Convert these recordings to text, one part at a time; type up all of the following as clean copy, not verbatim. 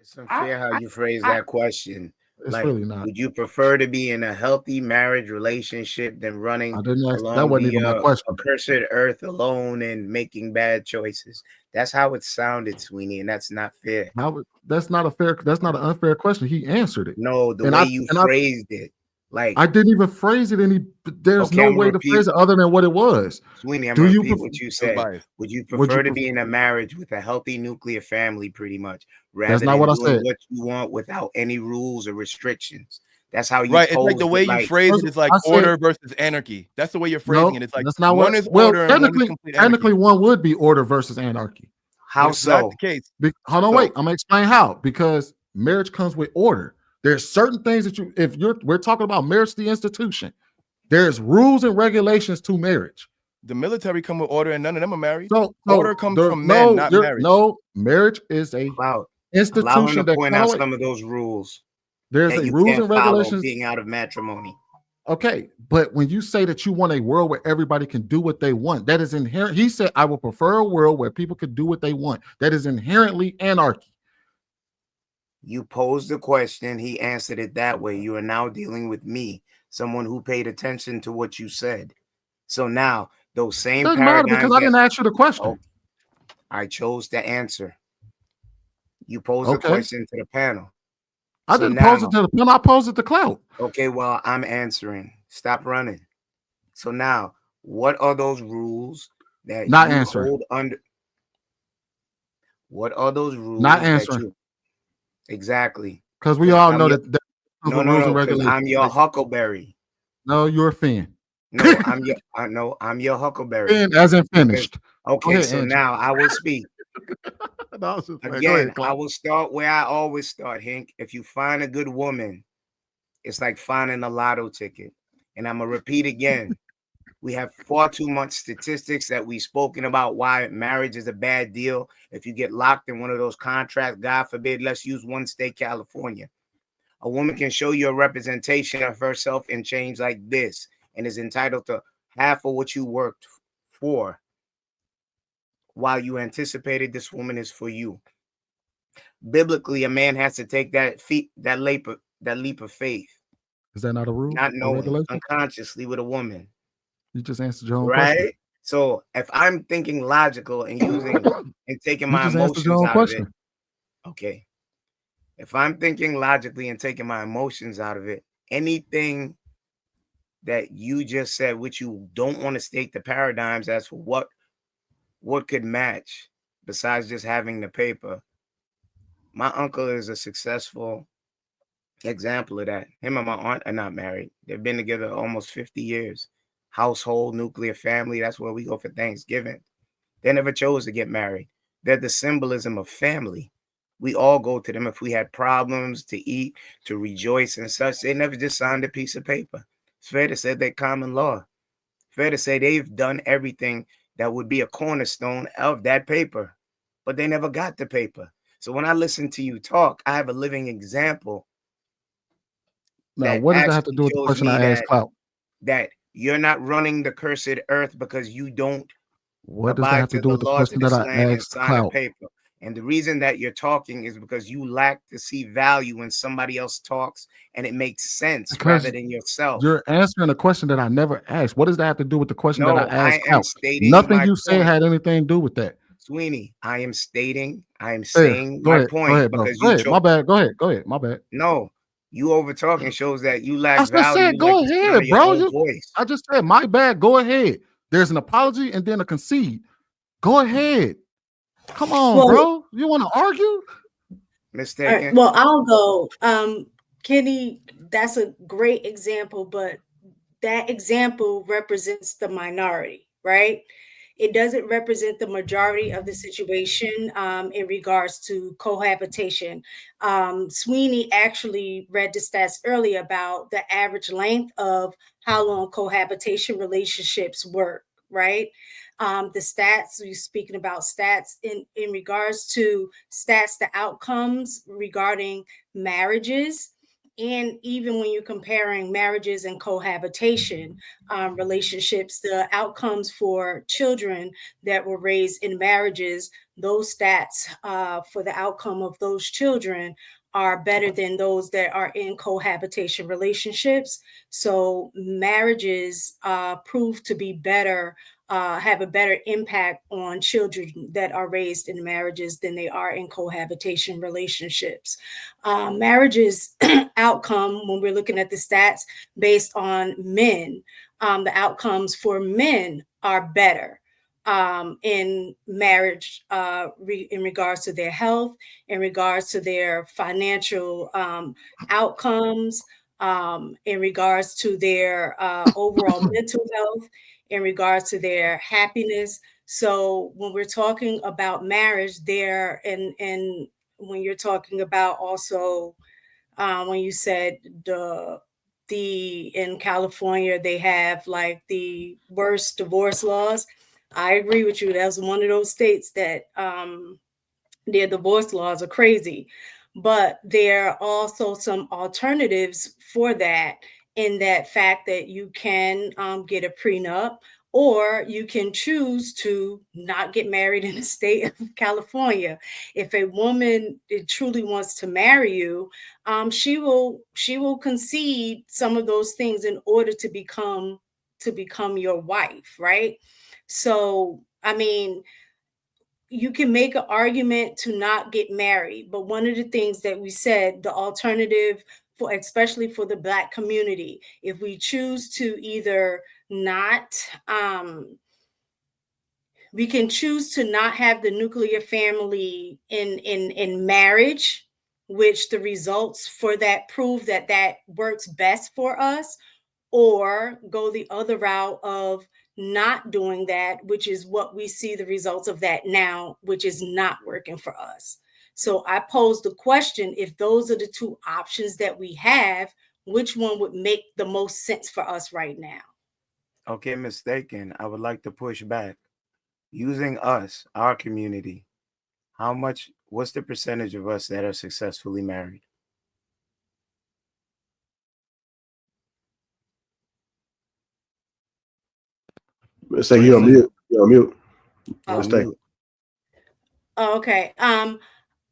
It's I, unfair how I, you phrase I that question. It's Like, really not. would you prefer to be in a healthy marriage relationship than I running didn't ask. That along wasn't the even my question. accursed earth alone and making bad choices? That's how it sounded, Sweeney, and that's not fair. That's not a fair. That's not an unfair question. He answered it, No, the and way I you and I phrased it, like, I didn't even phrase it any. There's okay, no I'm gonna way to repeat, phrase it other than what it was. Sweeney, I'm Do gonna you? repeat what you was said. biased. Would you Would you? prefer to be in a marriage with a healthy nuclear family, pretty much, That's rather not than what I doing said. what you want without any rules or restrictions? That's how you Right. It's like the posed way it. you Like, phrase it is like I said order versus anarchy. That's the way you're phrasing no. it. It's like That's not one what. is Well, order and one is technically, complete technically, anarchy. one would be order versus anarchy. But how it's not the so? case. Hold on, wait. So I'm gonna explain how. Because marriage comes with order. There's certain things that we're talking about marriage, the institution. There's rules and regulations to marriage. The military come with order and none of them are married. So Order comes there from men, no not there marriage. no marriage is a Cloud, allow him institution to that point hold out on, wait. some of those rules There's that a you rules can't and follow regulations. being out of matrimony. Okay, but when you say that you want a world where everybody can do what they want, that is inherent. He said, "I will prefer a world where people can do what they want." That is inherently anarchy. You posed the question, he answered it that way. You are now dealing with me, someone who paid attention to what you said. So now, those It same doesn't matter because paradigms I that, didn't ask you the oh, question. I chose to answer. You posed a Okay, question to the panel. I So didn't pose it now, to the pen. I posed it to clout. okay, well, I'm answering. Stop running. So now, what are those rules that Not you answering. hold under? What are those Not rules that answering. you exactly? Because we Because all I'm know your that comes no, with no, rules no. and Because regulations. I'm your Like, huckleberry. no, you're a fan. No, I'm your. I know I'm your huckleberry. Fan as in Because finished. Go okay, ahead, so Angie. now I will speak No, I was just playing. Go again. ahead, I clout. will start where I always start, Hank. If you find a good woman, it's like finding a lotto ticket. And I'm gonna repeat again. We have far too much statistics that we've spoken about why marriage is a bad deal. If you get locked in one of those contracts, God forbid, let's use one state, California. A woman can show you a representation of herself in change like this and is entitled to half of what you worked for while you anticipated this woman is for you. Biblically, a man has to take that leap of faith, Is that not a rule not or knowing, regulation? unconsciously with a woman. You just answered your own question. Right? So if I'm thinking logical and using and taking You my just answered your emotions own out of it, question. okay. If I'm thinking logically and taking my emotions out of it, anything that you just said, which you don't want to state the paradigms as for what could match besides just having the paper. My uncle is a successful example of that. Him and my aunt are not married. They've been together almost 50 years. Household, nuclear family, that's where we go for Thanksgiving. They never chose to get married. They're the symbolism of family. We all go to them if we had problems to eat, to rejoice and such. They never just signed a piece of paper. It's fair to say they're common law. Fair to say they've done everything that would be a cornerstone of that paper, but they never got the paper. So when I listen to you talk, I have a living example Now, that what does that have to actually do with the shows question me I asked Clout? that you're not running the cursed earth because you don't What does that abide have to to do the with the laws of question that this I land and asked sign a Clout? paper. And the reason that you're talking is because you lack to see value when somebody else talks and it makes sense rather Because than yourself. you're answering a question that I never asked. What does that have to do with the question that I No, I asked am Clout? stating Nothing my you said point. had anything to do with that. Sweeney, I am Fair. saying my Go point ahead, bro. because Go you ahead. My chose. bad. Go ahead. My bad. No, you over talking shows that you lack I just value. said, You like go the sound of ahead, your bro. own voice. I just said, my bad. Go ahead. There's an apology and then a concede. Go ahead. Come on, Well, bro. You want to argue? all right, Mistaken. well, I'll go. Kenny, that's a great example, but that example represents the minority, right? It doesn't represent the majority of the situation in regards to cohabitation. Sweeney actually read the stats earlier about the average length of how long cohabitation relationships work, right? The stats, you're speaking about stats in regards to stats, the outcomes regarding marriages. and even when you're comparing marriages and cohabitation relationships, the outcomes for children that were raised in marriages, those stats for the outcome of those children are better than those that are in cohabitation relationships. So marriages prove to be better, have a better impact on children that are raised in marriages than they are in cohabitation relationships. Marriages outcome, when we're looking at the stats based on men, the outcomes for men are better in marriage in regards to their health, in regards to their financial outcomes, in regards to their overall mental health, in regards to their happiness. So when we're talking about marriage there, and when you're talking about also when you said the in California they have like the worst divorce laws, I agree with you. That's one of those states that their divorce laws are crazy. But there are also some alternatives for that, in that fact that you can get a prenup, or you can choose to not get married in the state of California. If a woman truly wants to marry you, she will concede some of those things in order to become your wife, right? So, I mean, you can make an argument to not get married, but one of the things that we said, the alternative for, especially for the Black community, if we choose to either not, we can choose to not have the nuclear family in marriage, which the results for that prove that that works best for us, or go the other route of not doing that, which is what we see the results of that now, which is not working for us. So I posed the question, if those are the two options that we have, which one would make the most sense for us right now? Okay, mistaken. I would like to push back. Using us, our community, what's the percentage of us that are successfully married? Say you're on mute. You're on mute. Mute. Okay.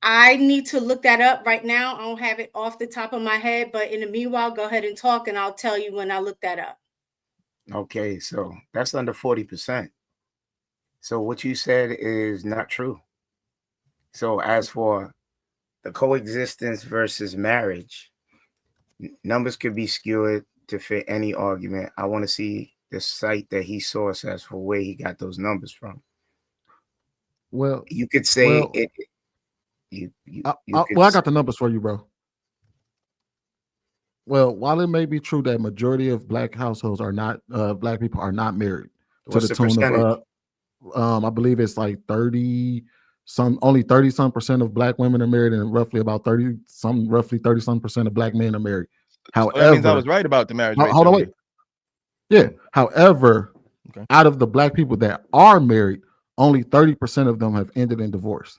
I need to look that up right now. I don't have it off the top of my head, but in the meanwhile, go ahead and talk and I'll tell you when I look that up. Okay, so that's under 40%. So what you said is not true. So as for the coexistence versus marriage, numbers could be skewed to fit any argument. I want to see the site that he sourced as for where he got those numbers from. Well, you could say it. I got the numbers for you, bro. Well, while it may be true that majority of Black households are not, Black people are not married, What's to the the tune percentage? of, I believe it's like 30-some, only 30-some% of Black women are married, and roughly 30-some% of Black men are married. So that means I However, was right about the marriage rate. hold on, wait. Yeah. However, Okay. out of the Black people that are married, only 30% of them have ended in divorce.